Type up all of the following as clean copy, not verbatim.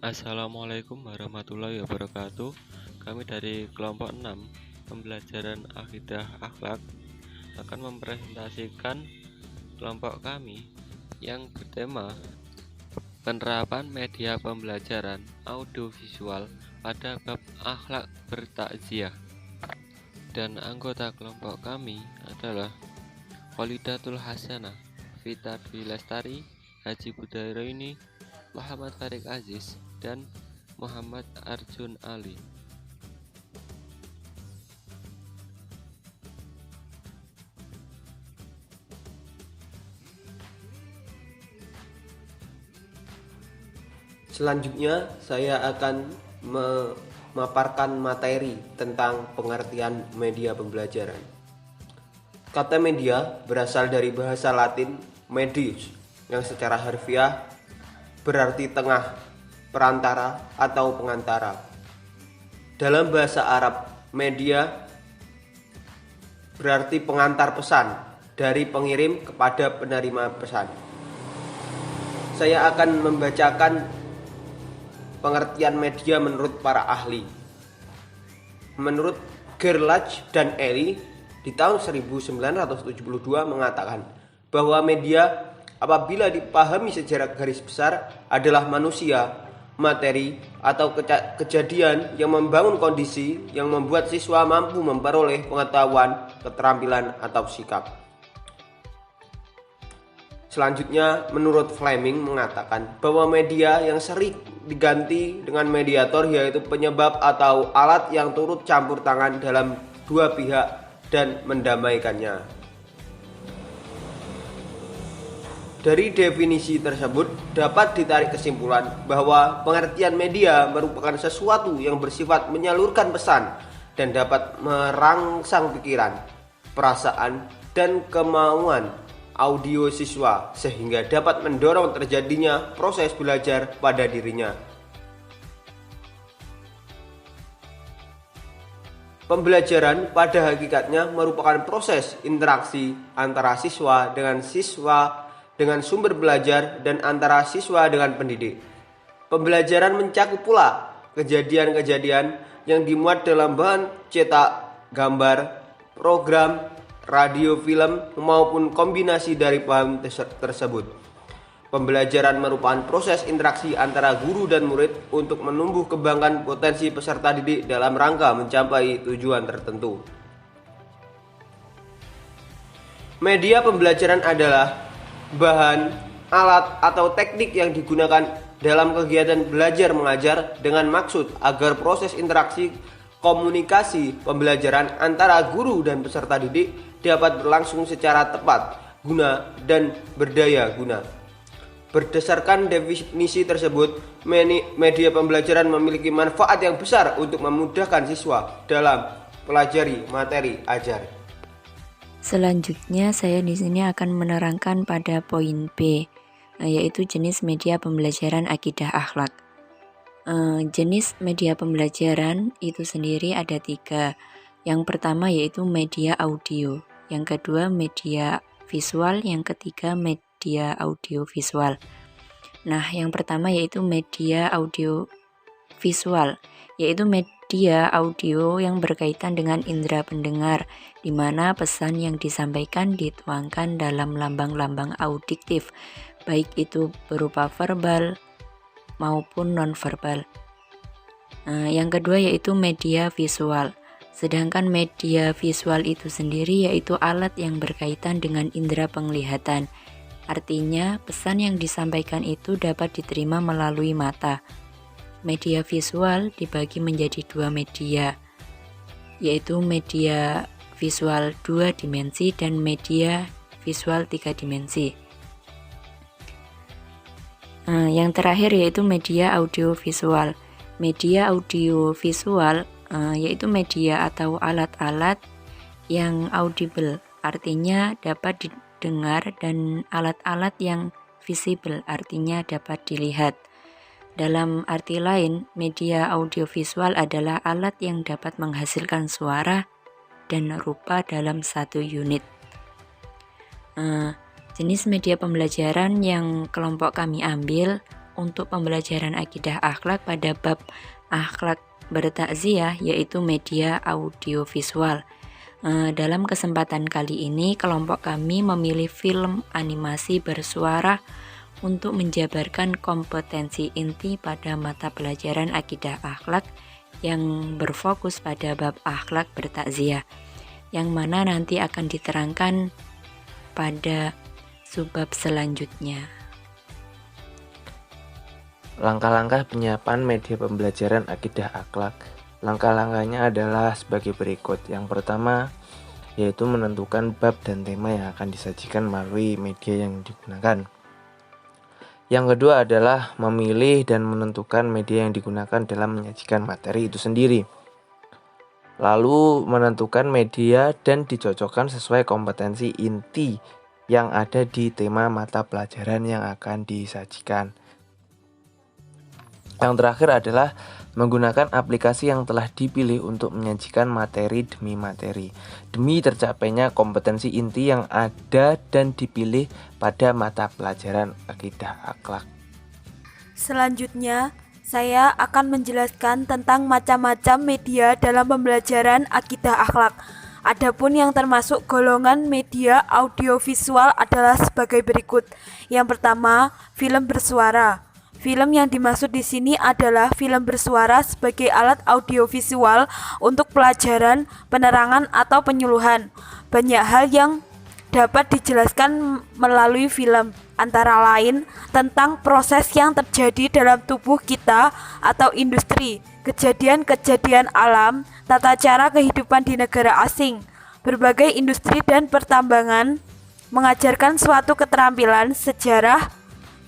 Assalamualaikum warahmatullahi wabarakatuh. Kami dari kelompok 6 pembelajaran akidah akhlak akan mempresentasikan kelompok kami yang bertema penerapan media pembelajaran audiovisual pada bab akhlak bertakziah. Dan anggota kelompok kami adalah Kholidatul Hasanah, Vita Dwi Lestari, Haji Budairaini, Muhammad Farid Aziz, dan Muhammad Arjun Ali. Selanjutnya saya akan memaparkan materi tentang pengertian media pembelajaran. Kata media berasal dari bahasa Latin medius yang secara harfiah berarti tengah, perantara, atau pengantara. Dalam bahasa Arab, media berarti pengantar pesan dari pengirim kepada penerima pesan. Saya akan membacakan pengertian media menurut para ahli. Menurut Gerlach dan Eli di tahun 1972 mengatakan bahwa media apabila dipahami secara garis besar adalah manusia, materi, atau kejadian yang membangun kondisi yang membuat siswa mampu memperoleh pengetahuan, keterampilan, atau sikap. Selanjutnya, menurut Fleming mengatakan bahwa media yang sering diganti dengan mediator yaitu penyebab atau alat yang turut campur tangan dalam dua pihak dan mendamaikannya. Dari definisi tersebut dapat ditarik kesimpulan bahwa pengertian media merupakan sesuatu yang bersifat menyalurkan pesan dan dapat merangsang pikiran, perasaan, dan kemauan audio siswa sehingga dapat mendorong terjadinya proses belajar pada dirinya. Pembelajaran pada hakikatnya merupakan proses interaksi antara siswa dengan sumber belajar dan antara siswa dengan pendidik. Pembelajaran mencakup pula kejadian-kejadian yang dimuat dalam bahan cetak, gambar, program, radio, film, maupun kombinasi dari bahan tersebut. Pembelajaran merupakan proses interaksi antara guru dan murid untuk menumbuh kembangkan potensi peserta didik dalam rangka mencapai tujuan tertentu. Media pembelajaran adalah bahan, alat, atau teknik yang digunakan dalam kegiatan belajar mengajar dengan maksud agar proses interaksi komunikasi pembelajaran antara guru dan peserta didik dapat berlangsung secara tepat, guna, dan berdaya guna. Berdasarkan definisi tersebut, media pembelajaran memiliki manfaat yang besar untuk memudahkan siswa dalam pelajari materi ajar. Selanjutnya saya di sini akan menerangkan pada poin B, yaitu jenis media pembelajaran akidah akhlak. Jenis media pembelajaran itu sendiri ada 3. Yang pertama yaitu media audio, yang kedua media visual, yang ketiga media audiovisual. Nah, yang pertama yaitu media audio visual, yaitu media audio yang berkaitan dengan indera pendengar, di mana pesan yang disampaikan dituangkan dalam lambang-lambang audiktif, baik itu berupa verbal maupun nonverbal. Yang kedua yaitu media visual. Sedangkan media visual itu sendiri yaitu alat yang berkaitan dengan indera penglihatan. Artinya, pesan yang disampaikan itu dapat diterima melalui mata. Media visual dibagi menjadi 2 media, yaitu media visual 2 dimensi dan media visual 3 dimensi. Yang terakhir yaitu media audiovisual. Media audiovisual yaitu media atau alat-alat yang audible, artinya dapat didengar, dan alat-alat yang visible, artinya dapat dilihat. Dalam arti lain, media audiovisual adalah alat yang dapat menghasilkan suara dan rupa dalam satu unit. Jenis media pembelajaran yang kelompok kami ambil untuk pembelajaran akidah akhlak pada bab akhlak bertakziah, yaitu media audiovisual. Dalam kesempatan kali ini, kelompok kami memilih film animasi bersuara untuk menjabarkan kompetensi inti pada mata pelajaran akidah akhlak yang berfokus pada bab akhlak bertakziah, yang mana nanti akan diterangkan pada subbab selanjutnya. Langkah-langkah penyiapan media pembelajaran akidah akhlak. Langkah-langkahnya adalah sebagai berikut. Yang pertama, yaitu menentukan bab dan tema yang akan disajikan melalui media yang digunakan. Yang kedua adalah memilih dan menentukan media yang digunakan dalam menyajikan materi itu sendiri. Lalu menentukan media dan dicocokkan sesuai kompetensi inti yang ada di tema mata pelajaran yang akan disajikan. Yang terakhir adalah menggunakan aplikasi yang telah dipilih untuk menyajikan materi demi materi, demi tercapainya kompetensi inti yang ada dan dipilih pada mata pelajaran akidah akhlak. Selanjutnya, saya akan menjelaskan tentang macam-macam media dalam pembelajaran akidah akhlak. Adapun yang termasuk golongan media audiovisual adalah sebagai berikut. Yang pertama, film bersuara. Film yang dimaksud di sini adalah film bersuara sebagai alat audiovisual untuk pelajaran, penerangan, atau penyuluhan. Banyak hal yang dapat dijelaskan melalui film, antara lain tentang proses yang terjadi dalam tubuh kita atau industri, kejadian-kejadian alam, tata cara kehidupan di negara asing, berbagai industri dan pertambangan, mengajarkan suatu keterampilan, sejarah,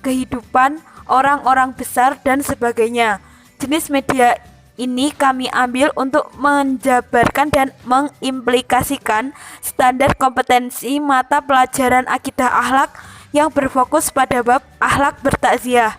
kehidupan, orang-orang besar, dan sebagainya. Jenis media ini kami ambil untuk menjabarkan dan mengimplikasikan standar kompetensi mata pelajaran akidah akhlak yang berfokus pada bab akhlak bertakziah.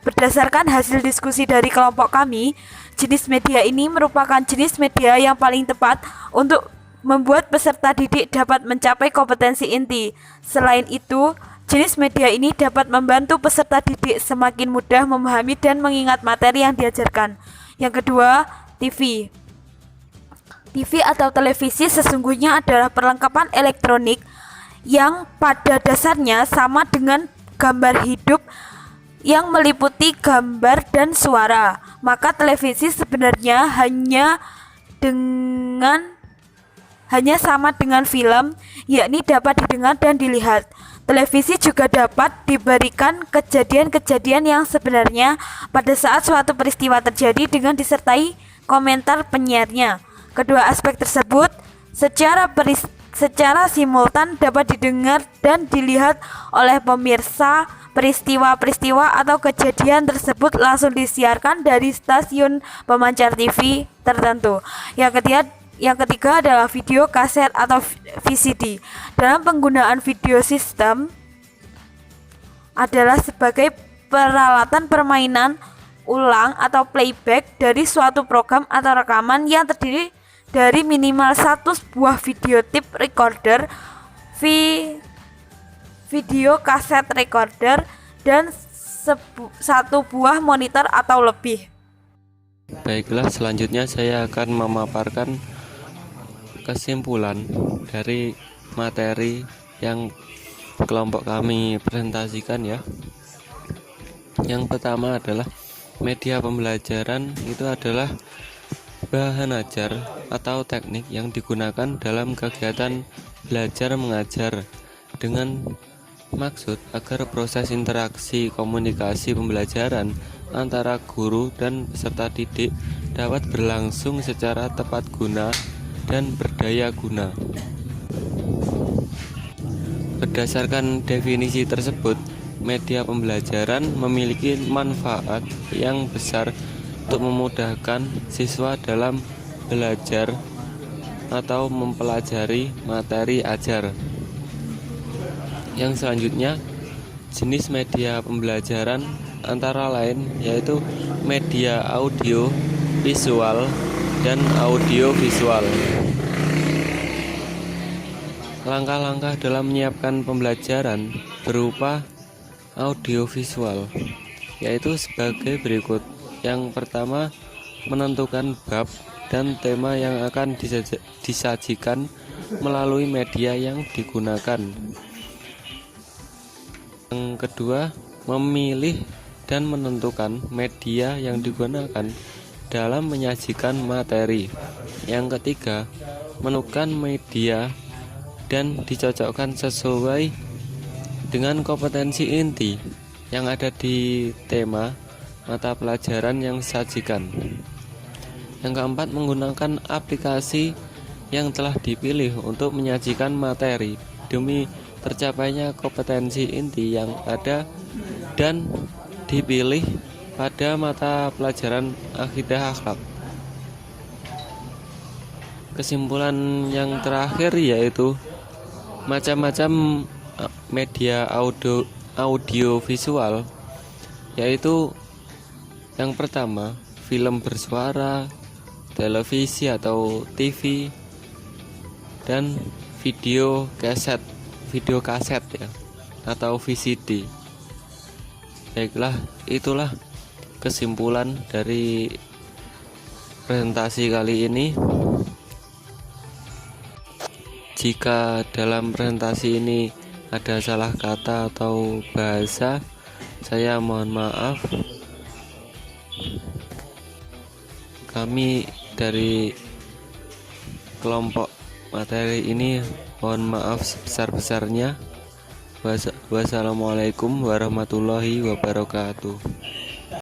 Berdasarkan hasil diskusi dari kelompok kami, jenis media ini merupakan jenis media yang paling tepat untuk membuat peserta didik dapat mencapai kompetensi inti. Selain itu, jenis media ini dapat membantu peserta didik semakin mudah memahami dan mengingat materi yang diajarkan. Yang kedua, TV. TV atau televisi sesungguhnya adalah perlengkapan elektronik yang pada dasarnya sama dengan gambar hidup yang meliputi gambar dan suara. Maka televisi sebenarnya hanya sama dengan film, yakni dapat didengar dan dilihat. Televisi juga dapat diberikan kejadian-kejadian yang sebenarnya pada saat suatu peristiwa terjadi dengan disertai komentar penyiarnya. Kedua aspek tersebut secara simultan dapat didengar dan dilihat oleh pemirsa. Peristiwa-peristiwa atau kejadian tersebut langsung disiarkan dari stasiun pemancar TV tertentu. Yang ketiga adalah video kaset atau VCD. Dalam penggunaan video sistem adalah sebagai peralatan permainan ulang atau playback dari suatu program atau rekaman yang terdiri dari minimal satu buah video tape recorder, video kaset recorder, dan satu buah monitor atau lebih. Baiklah, selanjutnya saya akan memaparkan kesimpulan dari materi yang kelompok kami presentasikan ya. Yang pertama adalah media pembelajaran itu adalah bahan ajar atau teknik yang digunakan dalam kegiatan belajar mengajar dengan maksud agar proses interaksi komunikasi pembelajaran antara guru dan peserta didik dapat berlangsung secara tepat guna dan berdaya guna. Berdasarkan definisi tersebut, media pembelajaran memiliki manfaat yang besar untuk memudahkan siswa dalam belajar atau mempelajari materi ajar. Yang selanjutnya, jenis media pembelajaran antara lain yaitu media audio, visual, dan audio visual. Langkah-langkah dalam menyiapkan pembelajaran berupa audio visual. yaitu sebagai berikut. Yang pertama, menentukan bab dan tema yang akan disajikan melalui media yang digunakan. Yang kedua, memilih dan menentukan media yang digunakan dalam menyajikan materi. Yang ketiga, menentukan media dan dicocokkan sesuai dengan kompetensi inti yang ada di tema mata pelajaran yang disajikan. Yang keempat, menggunakan aplikasi yang telah dipilih untuk menyajikan materi demi tercapainya kompetensi inti yang ada dan dipilih pada mata pelajaran akidah akhlak. Kesimpulan yang terakhir yaitu macam-macam media audio visual, yaitu yang pertama, film bersuara, televisi atau TV, dan video kaset ya, atau VCD. Baiklah, itulah kesimpulan dari presentasi kali ini. Jika dalam presentasi ini ada salah kata atau bahasa, saya mohon maaf. Kami dari kelompok materi ini mohon maaf sebesar-besarnya. Wassalamualaikum warahmatullahi wabarakatuh.